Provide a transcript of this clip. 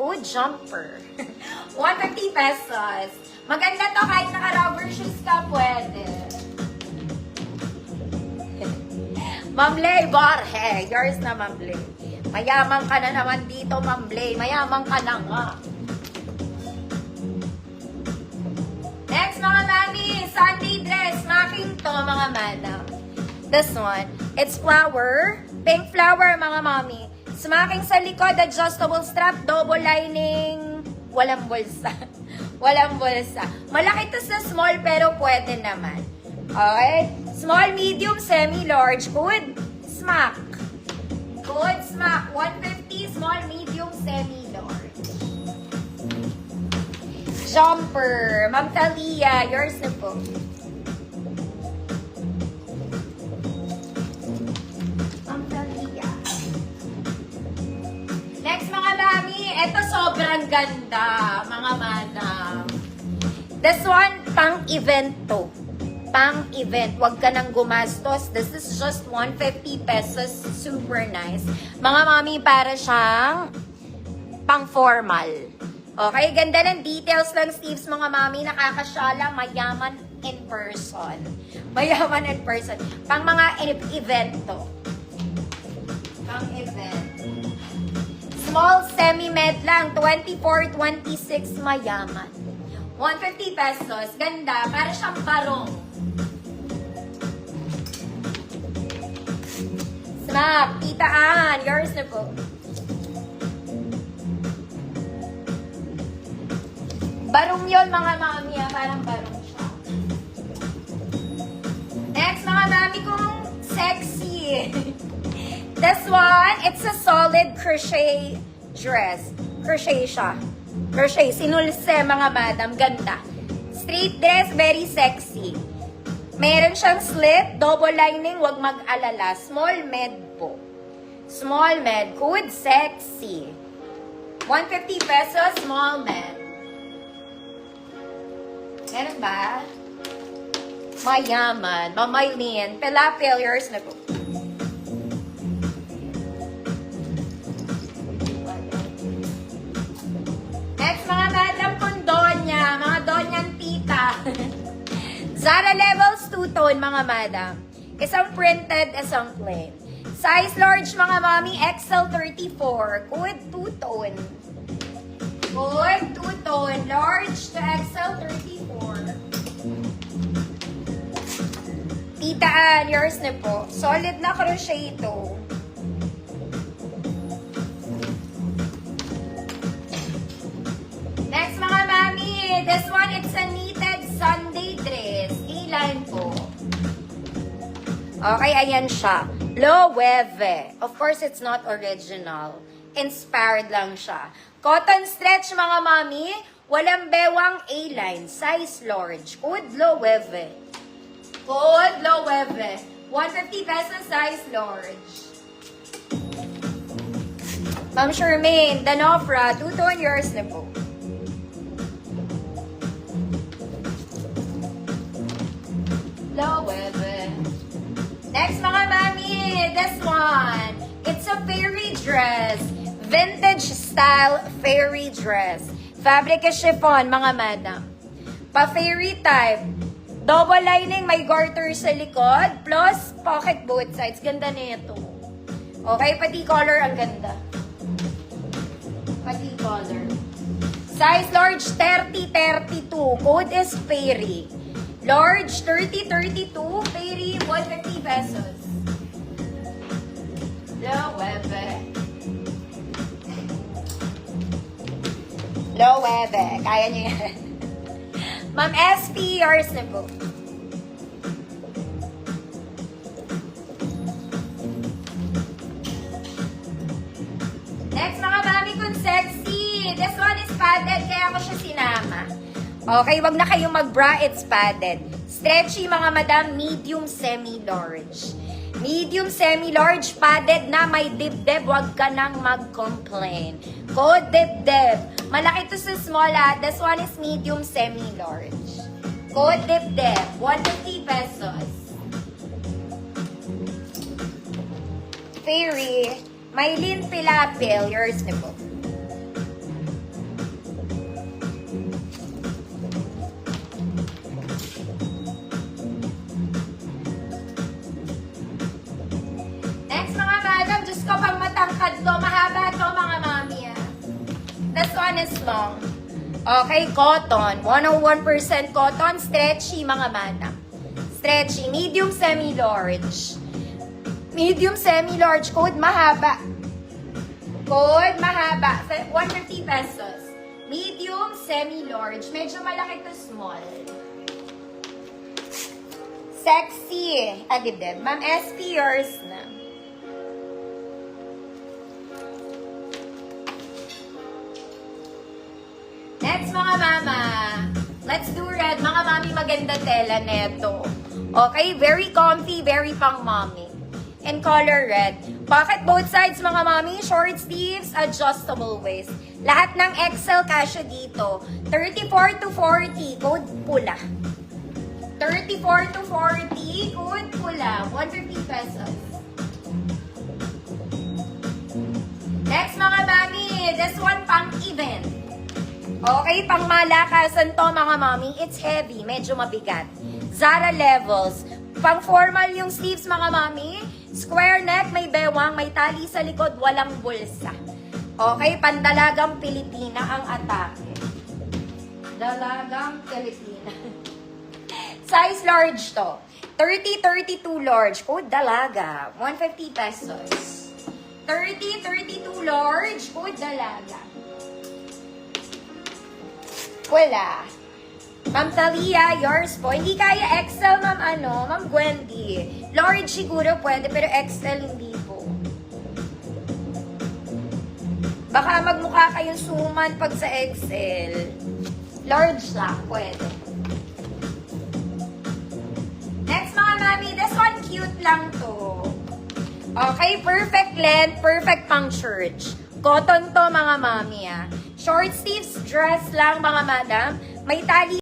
Code jumper. 150 pesos. Maganda to kahit naka-rubber shoes ka, pwede. Mamley Barhe. Yours na, Mamley. Mayaman ka na naman dito, Mamley. Mayaman ka na nga. Next, mga mami. Sunday dress. Making to, mga madam. This one. It's flower. Pink flower, mga mami. Smacking sa likod, adjustable strap, double lining, walang bulsa. Walang bulsa. Malaki to sa small pero pwede naman. Okay? Small, medium, semi-large. Code smack. Code smack. 150, small, medium, semi-large. Jumper. Ma'am Talia, yours na po. Next, mga mami, ito sobrang ganda, mga madam. This one, pang-event to. Pang-event. Huwag ka nang gumastos. This is just 150 pesos. Super nice. Mga mami, para siyang pang-formal. Okay, ganda ng details lang, Steves, mga mami. Nakakasyala, mayaman in person. Mayaman in person. Pang mga event to. Pang-event. Small, semi-med lang. 24, 26, mayaman. 150 pesos. Ganda. Para siyang barong. Snap. Titaan. Yours na po. Barong yun, mga mami. Parang barong siya. Next, mga mami kong sexy. This one, it's a solid crochet dress. Crochet siya. Crochet. Sinulse, mga madam. Ganda. Straight dress, very sexy. Meron siyang slit, double lining, wag mag-alala. Small med po. Small med. Code sexy. 150 pesos, small med. Meron ba? Mayaman. Mamaylin. Pelapel, yours na po. Mga madam kong donya, mga donyang tita. Zara levels 2-tone, mga madam. Isang printed, isang plain. Size large, mga mami, XL 34. Code 2-tone. Code 2-tone. Large to XL 34. Titaan, yours na po. Solid na crochet ito. Next, mga mami, this one, it's a knitted Sunday dress. A-line po. Okay, ayan siya. Loewe. Of course, it's not original. Inspired lang siya. Cotton stretch, mga mami. Walang bewang A-line. Size large. Code Loewe. Code Loewe. 150 pesos, size large. Ma'am Shermaine, Danofra, 2-tone, yours na po. Loewe. Next, mga mami, this one. It's a fairy dress. Vintage style fairy dress. Fabric is chiffon, mga madam. Pa-fairy type. Double lining, may garter sa likod, plus pocket both sides. Ganda nito. Okay, pati color ang ganda. Pati color. Size large, 30-32. Code is fairy. Large, 30-32. Fairy, 150 pesos. Loewe. Loewe. Kaya niyo yan. Ma'am SP, yours na po. Next, mga mami kong sexy. This one is padded, kaya ko siya sinama. Okay, wag na kayong mag-bra, it's padded. Stretchy, mga madam, medium, semi-large. Medium, semi-large, padded na, may dibdib, wag ka nang mag-complain. Code dibdib. Malaki to sa small, this one is medium, semi-large. Code dibdib, 150 pesos. Fairy, Maylin Pilapil, yours na po. is long. Okay, cotton. 101% cotton. Stretchy, mga madam. Stretchy. Medium, semi-large. Medium, semi-large. Code mahaba. Code mahaba. 150 pesos. Medium, semi-large. Medyo malaki to small. Sexy. Adibdib. Ma'am SP, yours na. Next, mga mama. Let's do red. Mga mami, maganda tela neto. Okay? Very comfy, very pang mommy. And color red. Pocket both sides, mga mami. Short sleeves, adjustable waist. Lahat ng XL kasya dito. 34 to 40, code pula. 34 to 40, code pula. 150 pesos. Next, mga mami. This one, pang event. Okay, pang malakasan to, mga mami. It's heavy, medyo mabigat. Zara levels. Pang formal yung sleeves, mga mami. Square neck, may bewang, may tali sa likod, walang bulsa. Okay, pandalagang Pilipina ang atake. Dalagang Pilipina. Size large to. 30-32 large. Code dalaga. 150 pesos. 30-32 large. Code dalaga. Wala. Ma'am Talia, yours po. Hindi kaya XL, Ma'am Gwendy. Large siguro pwede, pero XL hindi po. Baka magmukha kayong suman pag sa XL. Large lang, pwede. Next, mga mami, this one cute lang to. Okay, perfect length, perfect pang church. Cotton to, mga mami, ah. Short sleeves dress lang, mga madam. May tali